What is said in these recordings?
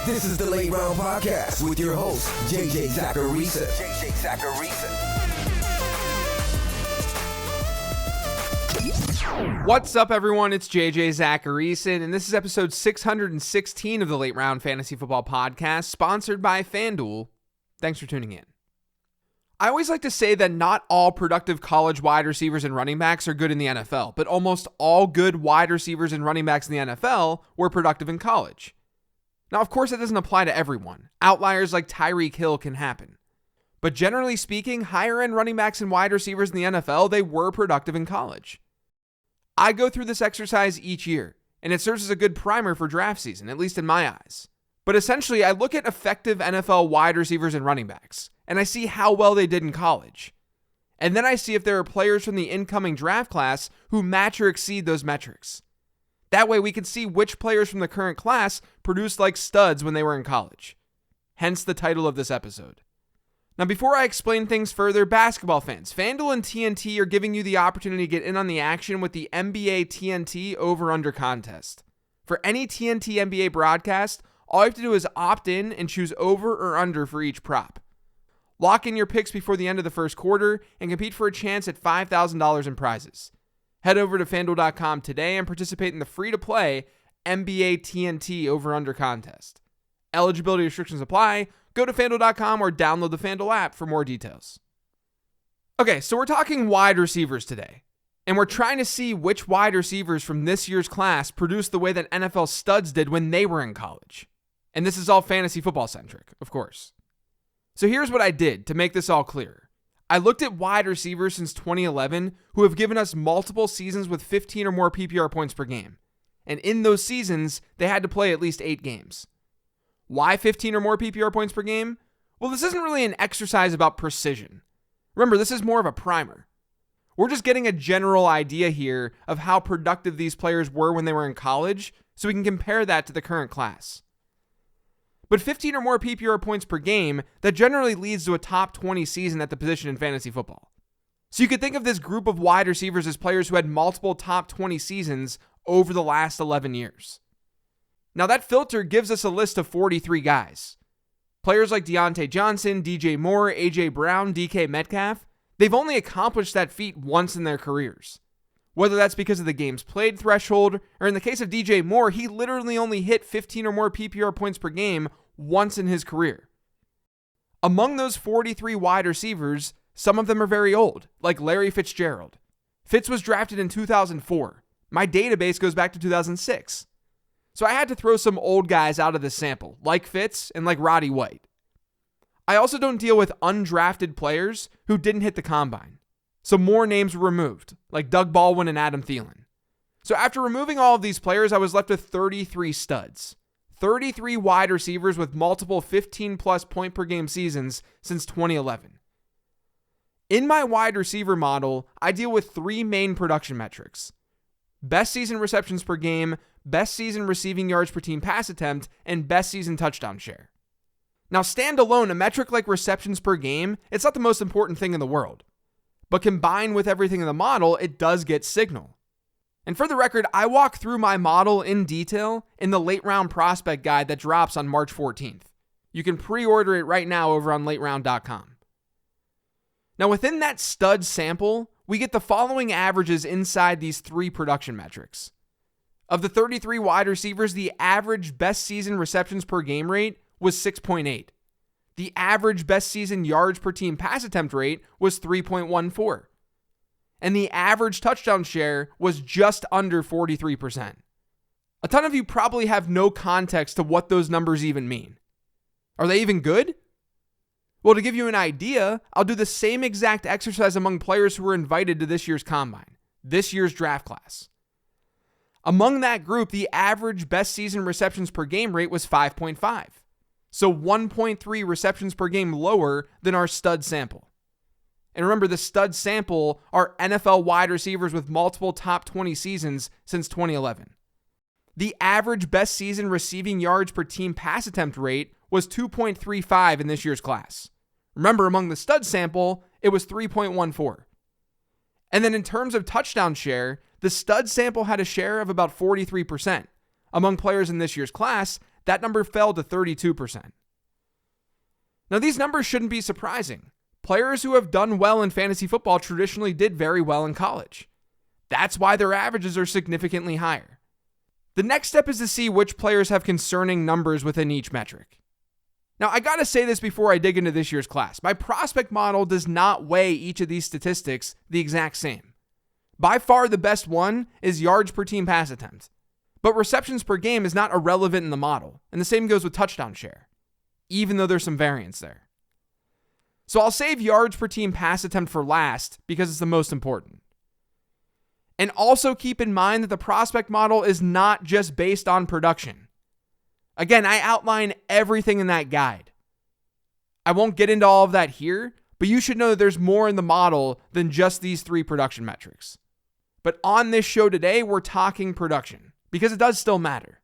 This is the Late Round Podcast with your host, JJ Zacharisa. What's up, everyone? It's JJ Zacharisa, and this is episode 616 of the Late Round Fantasy Football Podcast, sponsored by FanDuel. Thanks for tuning in. I always like to say that not all productive college wide receivers and running backs are good in the NFL, but almost all good wide receivers and running backs in the NFL were productive in college. Now, of course, that doesn't apply to everyone. Outliers like Tyreek Hill can happen. But generally speaking, higher-end running backs and wide receivers in the NFL, they were productive in college. I go through this exercise each year, and it serves as a good primer for draft season, at least in my eyes. But essentially, I look at effective NFL wide receivers and running backs, and I see how well they did in college. And then I see if there are players from the incoming draft class who match or exceed those metrics. That way we can see which players from the current class produced like studs when they were in college. Hence the title of this episode. Now, before I explain things further, basketball fans, FanDuel and TNT are giving you the opportunity to get in on the action with the NBA TNT over-under contest. For any TNT NBA broadcast, all you have to do is opt in and choose over or under for each prop. Lock in your picks before the end of the first quarter and compete for a chance at $5,000 in prizes. Head over to FanDuel.com today and participate in the free-to-play NBA TNT over-under contest. Eligibility restrictions apply. Go to FanDuel.com or download the FanDuel app for more details. Okay, so we're talking wide receivers today. And we're trying to see which wide receivers from this year's class produced the way that NFL studs did when they were in college. And this is all fantasy football centric, of course. So here's what I did to make this all clear. I looked at wide receivers since 2011 who have given us multiple seasons with 15 or more PPR points per game. And in those seasons, they had to play at least 8 games. Why 15 or more PPR points per game? Well, this isn't really an exercise about precision. Remember, this is more of a primer. We're just getting a general idea here of how productive these players were when they were in college, so we can compare that to the current class. But 15 or more PPR points per game, that generally leads to a top 20 season at the position in fantasy football. So you could think of this group of wide receivers as players who had multiple top 20 seasons over the last 11 years. Now that filter gives us a list of 43 guys. Players like Deontay Johnson, DJ Moore, AJ Brown, DK Metcalf, they've only accomplished that feat once in their careers. Whether that's because of the games played threshold, or in the case of DJ Moore, he literally only hit 15 or more PPR points per game once in his career. Among those 43 wide receivers, some of them are very old, like Larry Fitzgerald. Fitz was drafted in 2004. My database goes back to 2006. So I had to throw some old guys out of this sample, like Fitz and like Roddy White. I also don't deal with undrafted players who didn't hit the combine. So more names were removed, like Doug Baldwin and Adam Thielen. So after removing all of these players, I was left with 33 studs. 33 wide receivers with multiple 15-plus point per game seasons since 2011. In my wide receiver model, I deal with 3 main production metrics. Best season receptions per game, best season receiving yards per team pass attempt, and best season touchdown share. Now, standalone, a metric like receptions per game, it's not the most important thing in the world. But combined with everything in the model, it does get signal. And for the record, I walk through my model in detail in the late round prospect guide that drops on March 14th. You can pre-order it right now over on lateround.com. Now, within that stud sample, we get the following averages inside these 3 production metrics. Of the 33 wide receivers, the average best season receptions per game rate was 6.8. The average best season yards per team pass attempt rate was 3.14. And the average touchdown share was just under 43%. A ton of you probably have no context to what those numbers even mean. Are they even good? Well, to give you an idea, I'll do the same exact exercise among players who were invited to this year's combine, this year's draft class. Among that group, the average best season receptions per game rate was 5.5. So 1.3 receptions per game lower than our stud sample. And remember, the stud sample are NFL wide receivers with multiple top 20 seasons since 2011. The average best season receiving yards per team pass attempt rate was 2.35 in this year's class. Remember, among the stud sample, it was 3.14. And then in terms of touchdown share, the stud sample had a share of about 43%. Among players in this year's class, that number fell to 32%. Now, these numbers shouldn't be surprising. Players who have done well in fantasy football traditionally did very well in college. That's why their averages are significantly higher. The next step is to see which players have concerning numbers within each metric. Now, I gotta say this before I dig into this year's class. My prospect model does not weigh each of these statistics the exact same. By far the best one is yards per team pass attempt. But receptions per game is not irrelevant in the model, and the same goes with touchdown share, even though there's some variance there. So I'll save yards per team pass attempt for last because it's the most important. And also keep in mind that the prospect model is not just based on production. Again, I outline everything in that guide. I won't get into all of that here, but you should know that there's more in the model than just these 3 production metrics. But on this show today, we're talking production because it does still matter.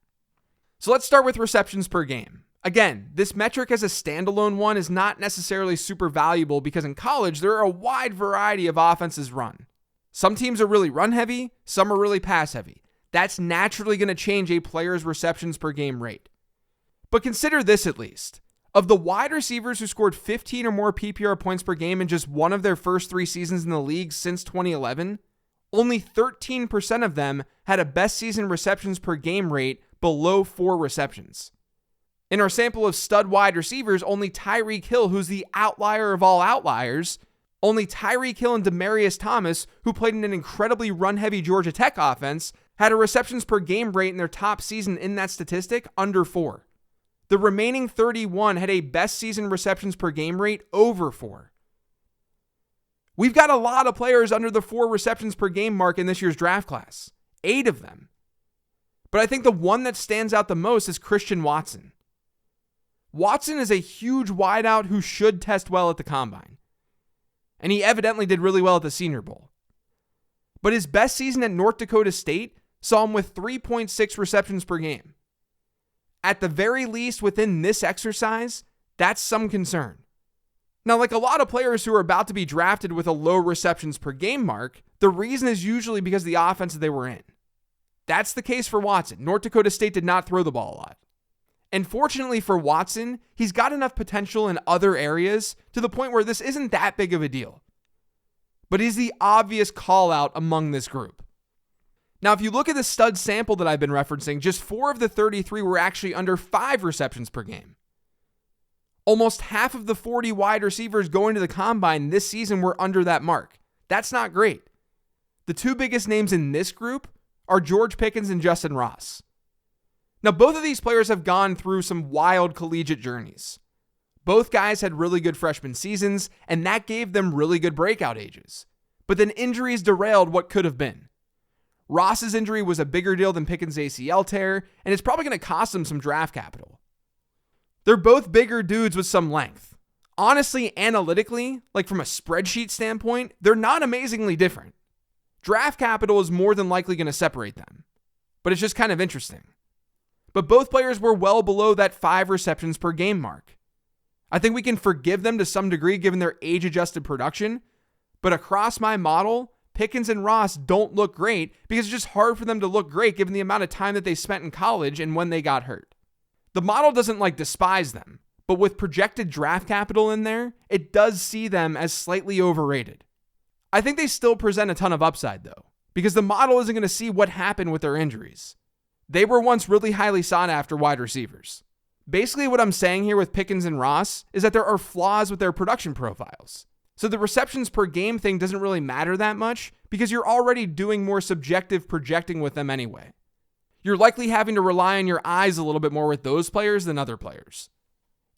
So let's start with receptions per game. Again, this metric as a standalone one is not necessarily super valuable because in college, there are a wide variety of offenses run. Some teams are really run heavy, some are really pass heavy. That's naturally going to change a player's receptions per game rate. But consider this at least. Of the wide receivers who scored 15 or more PPR points per game in just one of their first 3 seasons in the league since 2011, only 13% of them had a best season receptions per game rate below 4 receptions. In our sample of stud wide receivers, only Tyreek Hill, who's the outlier of all outliers, only Tyreek Hill and Demaryius Thomas, who played in an incredibly run-heavy Georgia Tech offense, had a receptions per game rate in their top season in that statistic under 4. The remaining 31 had a best season receptions per game rate over 4. We've got a lot of players under the 4 receptions per game mark in this year's draft class. 8 of them. But I think the one that stands out the most is Christian Watson. Watson is a huge wideout who should test well at the combine. And he evidently did really well at the Senior Bowl. But his best season at North Dakota State saw him with 3.6 receptions per game. At the very least, within this exercise, that's some concern. Now, like a lot of players who are about to be drafted with a low receptions per game mark, the reason is usually because of the offense that they were in. That's the case for Watson. North Dakota State did not throw the ball a lot. And fortunately for Watson, he's got enough potential in other areas to the point where this isn't that big of a deal. But he's the obvious call out among this group. Now, if you look at the stud sample that I've been referencing, just 4 of the 33 were actually under 5 receptions per game. Almost half of the 40 wide receivers going to the combine this season were under that mark. That's not great. The 2 biggest names in this group are George Pickens and Justin Ross. Now, both of these players have gone through some wild collegiate journeys. Both guys had really good freshman seasons, and that gave them really good breakout ages. But then injuries derailed what could have been. Ross's injury was a bigger deal than Pickens' ACL tear, and it's probably going to cost them some draft capital. They're both bigger dudes with some length. Honestly, analytically, like from a spreadsheet standpoint, they're not amazingly different. Draft capital is more than likely going to separate them. But it's just kind of interesting. But both players were well below that 5 receptions per game mark. I think we can forgive them to some degree given their age-adjusted production, but across my model, Pickens and Ross don't look great because it's just hard for them to look great given the amount of time that they spent in college and when they got hurt. The model doesn't despise them, but with projected draft capital in there, it does see them as slightly overrated. I think they still present a ton of upside though, because the model isn't going to see what happened with their injuries. They were once really highly sought after wide receivers. Basically what I'm saying here with Pickens and Ross is that there are flaws with their production profiles. So the receptions per game thing doesn't really matter that much because you're already doing more subjective projecting with them anyway. You're likely having to rely on your eyes a little bit more with those players than other players.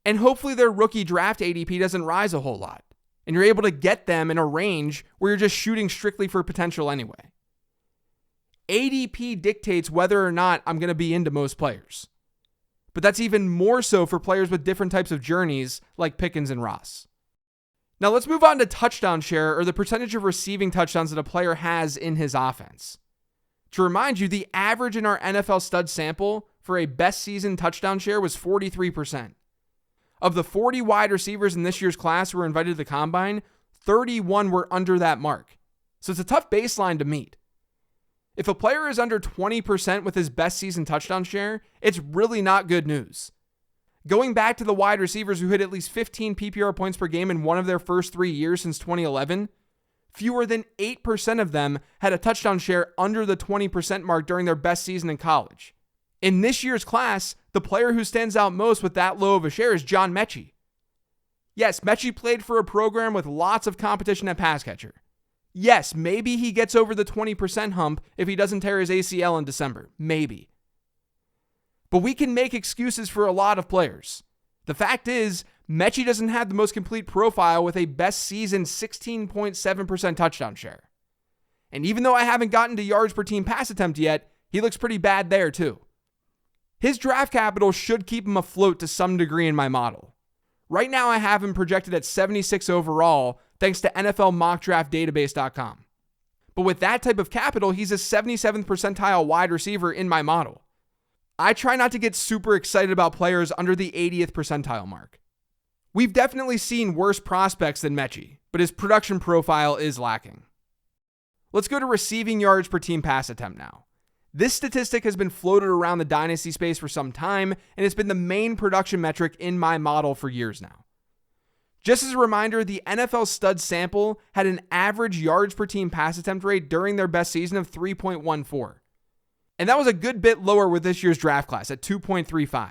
And hopefully their rookie draft ADP doesn't rise a whole lot. And you're able to get them in a range where you're just shooting strictly for potential anyway. ADP dictates whether or not I'm going to be into most players. But that's even more so for players with different types of journeys like Pickens and Ross. Now let's move on to touchdown share, or the percentage of receiving touchdowns that a player has in his offense. To remind you, the average in our NFL stud sample for a best season touchdown share was 43%. Of the 40 wide receivers in this year's class who were invited to the combine, 31 were under that mark. So it's a tough baseline to meet. If a player is under 20% with his best season touchdown share, it's really not good news. Going back to the wide receivers who hit at least 15 PPR points per game in one of their first 3 years since 2011, fewer than 8% of them had a touchdown share under the 20% mark during their best season in college. In this year's class, the player who stands out most with that low of a share is John Mechie. Yes, Mechie played for a program with lots of competition at pass catcher. Yes, maybe he gets over the 20% hump if he doesn't tear his ACL in December. Maybe. But we can make excuses for a lot of players. The fact is, Mechie doesn't have the most complete profile with a best season 16.7% touchdown share. And even though I haven't gotten to yards per team pass attempt yet, he looks pretty bad there too. His draft capital should keep him afloat to some degree in my model. Right now I have him projected at 76 overall thanks to NFLmockdraftdatabase.com. But with that type of capital, he's a 77th percentile wide receiver in my model. I try not to get super excited about players under the 80th percentile mark. We've definitely seen worse prospects than Mechie, but his production profile is lacking. Let's go to receiving yards per team pass attempt now. This statistic has been floated around the dynasty space for some time, and it's been the main production metric in my model for years now. Just as a reminder, the NFL stud sample had an average yards per team pass attempt rate during their best season of 3.14. And that was a good bit lower with this year's draft class at 2.35.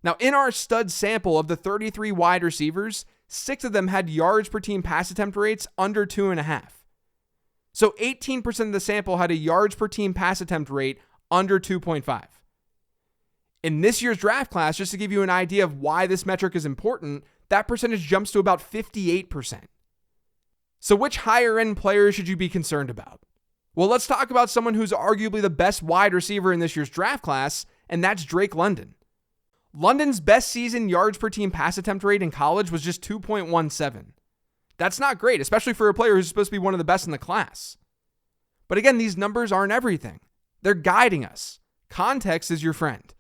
Now, in our stud sample of the 33 wide receivers, 6 of them had yards per team pass attempt rates under 2.5. So 18% of the sample had a yards per team pass attempt rate under 2.5. In this year's draft class, just to give you an idea of why this metric is important, that percentage jumps to about 58%. So which higher end players should you be concerned about? Well, let's talk about someone who's arguably the best wide receiver in this year's draft class, and that's Drake London. London's best season yards per team pass attempt rate in college was just 2.17. That's not great, especially for a player who's supposed to be one of the best in the class. But again, these numbers aren't everything. They're guiding us. Context is your friend.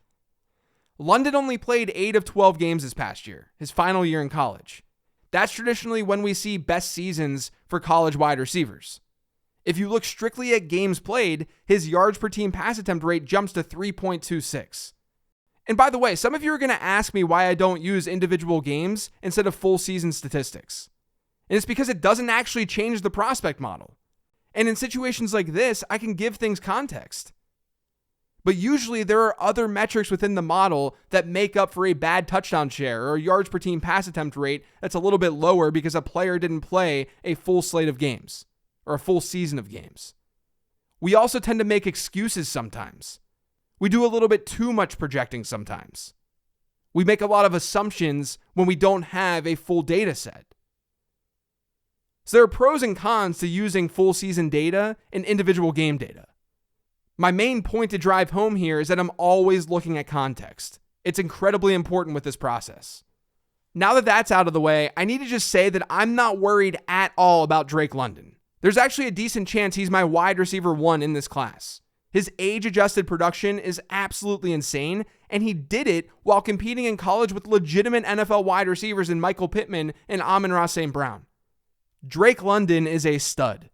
London only played 8 of 12 games this past year, his final year in college. That's traditionally when we see best seasons for college wide receivers. If you look strictly at games played, his yards per team pass attempt rate jumps to 3.26. And by the way, some of you are going to ask me why I don't use individual games instead of full season statistics. And it's because it doesn't actually change the prospect model. And in situations like this, I can give things context. But usually there are other metrics within the model that make up for a bad touchdown share or a yards per team pass attempt rate that's a little bit lower because a player didn't play a full slate of games or a full season of games. We also tend to make excuses sometimes. We do a little bit too much projecting sometimes. We make a lot of assumptions when we don't have a full data set. So there are pros and cons to using full season data and individual game data. My main point to drive home here is that I'm always looking at context. It's incredibly important with this process. Now that that's out of the way, I need to just say that I'm not worried at all about Drake London. There's actually a decent chance he's my wide receiver 1 in this class. His age-adjusted production is absolutely insane, and he did it while competing in college with legitimate NFL wide receivers in Michael Pittman and Amon-Ra St. Brown. Drake London is a stud.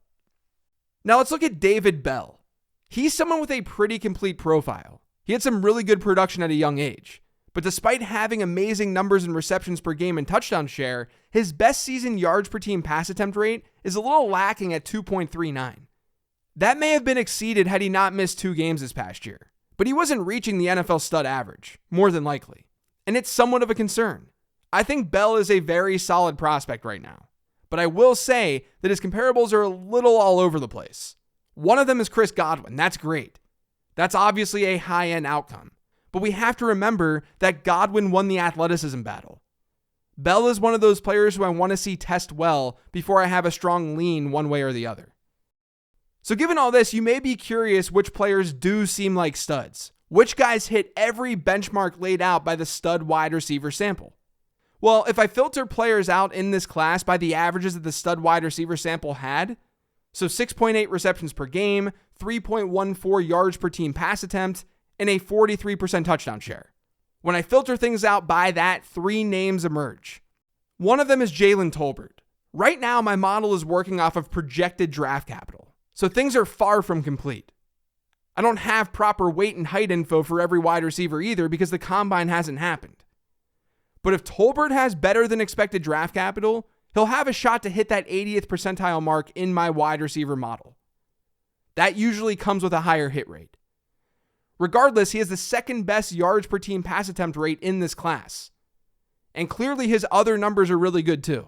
Now let's look at David Bell. He's someone with a pretty complete profile. He had some really good production at a young age, but despite having amazing numbers in receptions per game and touchdown share, his best season yards per team pass attempt rate is a little lacking at 2.39. That may have been exceeded had he not missed 2 games this past year, but he wasn't reaching the NFL stud average, more than likely, and it's somewhat of a concern. I think Bell is a very solid prospect right now, but I will say that his comparables are a little all over the place. One of them is Chris Godwin. That's great. That's obviously a high-end outcome, but we have to remember that Godwin won the athleticism battle. Bell is one of those players who I want to see test well before I have a strong lean one way or the other. So given all this, you may be curious which players do seem like studs. Which guys hit every benchmark laid out by the stud wide receiver sample? Well, if I filter players out in this class by the averages that the stud wide receiver sample had, so 6.8 receptions per game, 3.14 yards per team pass attempt, and a 43% touchdown share. When I filter things out by that, 3 names emerge. One of them is Jalen Tolbert. Right now, my model is working off of projected draft capital. So things are far from complete. I don't have proper weight and height info for every wide receiver either because the combine hasn't happened. But if Tolbert has better than expected draft capital, he'll have a shot to hit that 80th percentile mark in my wide receiver model. That usually comes with a higher hit rate. Regardless, he has the second best yards per team pass attempt rate in this class. And clearly his other numbers are really good too.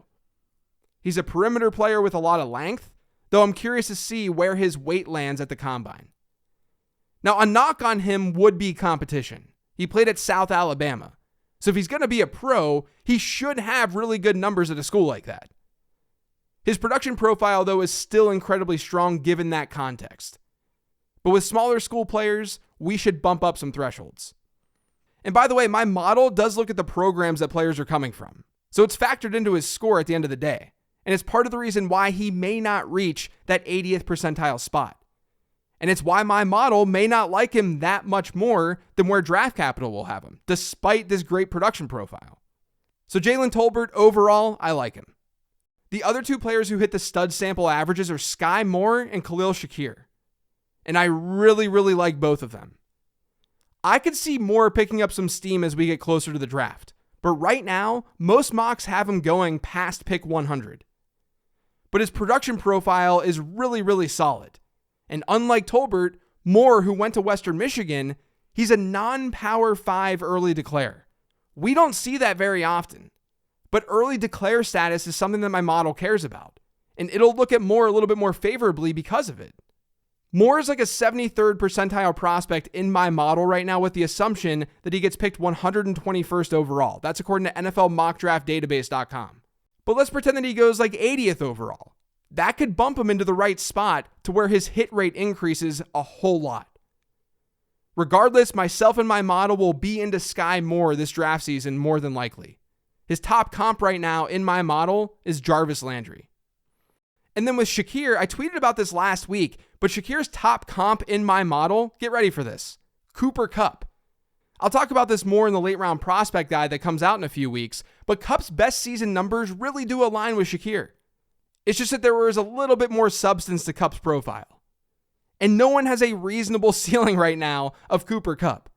He's a perimeter player with a lot of length, though I'm curious to see where his weight lands at the combine. Now, a knock on him would be competition. He played at South Alabama. So if he's going to be a pro, he should have really good numbers at a school like that. His production profile, though, is still incredibly strong given that context. But with smaller school players, we should bump up some thresholds. And by the way, my model does look at the programs that players are coming from. So it's factored into his score at the end of the day. And it's part of the reason why he may not reach that 80th percentile spot. And it's why my model may not like him that much more than where draft capital will have him, despite this great production profile. So Jalen Tolbert, overall, I like him. The other two players who hit the stud sample averages are Sky Moore and Khalil Shakir. And I really, really like both of them. I could see Moore picking up some steam as we get closer to the draft. But right now, most mocks have him going past pick 100. But his production profile is really, really solid. And unlike Tolbert, Moore, who went to Western Michigan, he's a non-Power 5 early declare. We don't see that very often. But early declare status is something that my model cares about. And it'll look at Moore a little bit more favorably because of it. Moore is like a 73rd percentile prospect in my model right now with the assumption that he gets picked 121st overall. That's according to NFLMockDraftDatabase.com. But let's pretend that he goes like 80th overall. That could bump him into the right spot to where his hit rate increases a whole lot. Regardless, myself and my model will be into Sky Moore this draft season more than likely. His top comp right now in my model is Jarvis Landry. And then with Shakir, I tweeted about this last week, but Shakir's top comp in my model, get ready for this, Cooper Kupp. I'll talk about this more in the late round prospect guide that comes out in a few weeks, but Kupp's best season numbers really do align with Shakir. It's just that there was a little bit more substance to Kupp's profile. And no one has a reasonable ceiling right now of Cooper Kupp.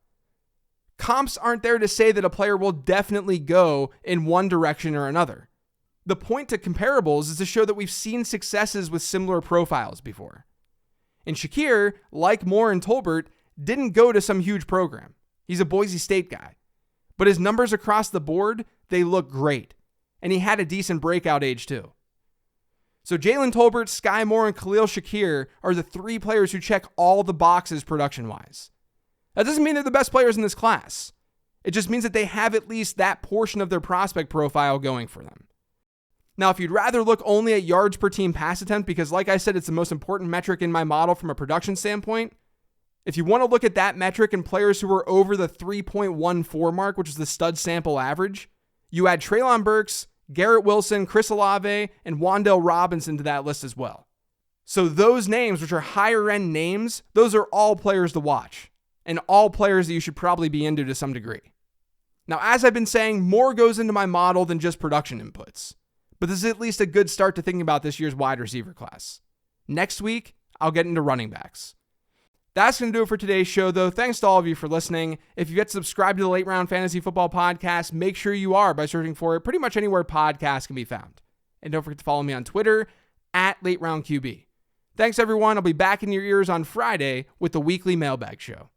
Comps aren't there to say that a player will definitely go in one direction or another. The point to comparables is to show that we've seen successes with similar profiles before. And Shakir, like Moore and Tolbert, didn't go to some huge program. He's a Boise State guy. But his numbers across the board, they look great. And he had a decent breakout age too. So Jalen Tolbert, Sky Moore, and Khalil Shakir are the three players who check all the boxes production-wise. That doesn't mean they're the best players in this class. It just means that they have at least that portion of their prospect profile going for them. Now, if you'd rather look only at yards per team pass attempt, because like I said, it's the most important metric in my model from a production standpoint, if you want to look at that metric and players who are over the 3.14 mark, which is the stud sample average, you add Treylon Burks, Garrett Wilson, Chris Olave, and Wan'Dale Robinson to that list as well. So those names, which are higher end names, those are all players to watch and all players that you should probably be into to some degree. Now, as I've been saying, more goes into my model than just production inputs, but this is at least a good start to thinking about this year's wide receiver class. Next week, I'll get into running backs. That's going to do it for today's show, though. Thanks to all of you for listening. If you get subscribed to the Late Round Fantasy Football Podcast, make sure you are by searching for it pretty much anywhere podcasts can be found. And don't forget to follow me on Twitter @LateRoundQB. Thanks, everyone. I'll be back in your ears on Friday with the weekly mailbag show.